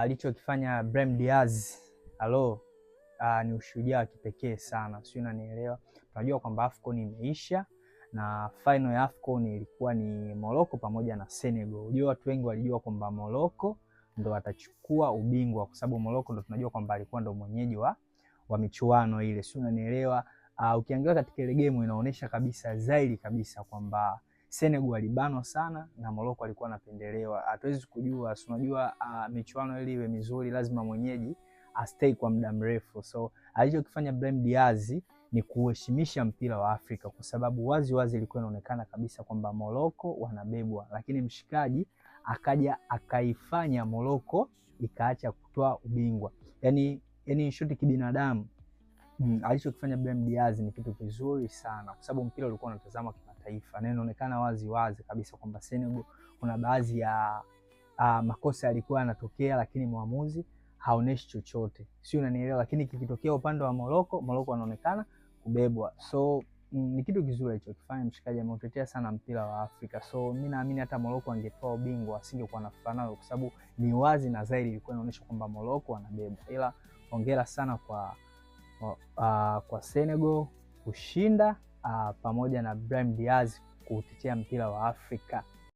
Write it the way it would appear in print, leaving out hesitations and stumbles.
Alichokifanya Brahim Diaz ni ushujaa wa kipekee sana, sio, unanielewa? Tunajua kwamba AFCON imeisha na final ya AFCON ilikuwa ni Morocco pamoja na Senegal. Unajua watu wengi walijua kwamba Morocco ndo atachukua ubingwa kwa sababu Morocco ndo tunajua kwamba alikuwa ndo mwenyeji wa michuano ile, sio, unanielewa? Ukiangalia katika ile game inaonyesha kabisa zaidi kabisa kwamba Senegal alibanwa sana na Morocco alikuwa anapendelewa. Hatuwezi kujua, unajua michuano ile iwe mizuri lazima mwenyeji stay kwa muda mrefu. So alichokifanya Brahim Diaz ni kuheshimisha mpira wa Afrika kwa sababu wazi ilikuwa inaonekana kabisa kwamba Morocco wanabebwa, lakini mshikaji akaja akaifanya Morocco ikaacha kutoa ubingwa. Yani shoti kibinadamu. Alichokifanya Brahim Diaz ni kitu kizuri sana kwa sababu mpira ulikuwa unatazama kimataifa na inaonekana wazi kabisa kwamba Senegal kuna baadhi ya makosa yalikuwa yanatokea, lakini muamuzi haoneshi chochote, sio, unanielewa? Lakini kikitokea upande wa Morocco anaonekana kubebwa. So ni kitu kizuri alichokifanya mshikaji, ameutetea sana mpira wa Afrika. So mimi naamini hata Morocco angetoa ubingwa asingekuwa na fanano kwa sababu ni wazi na zaidi ilikuwa inaonyesha kwamba Morocco anabebwa. Ila hongera sana kwa Senegal kushinda pamoja na Brahim Diaz kutetea mpira wa Afrika.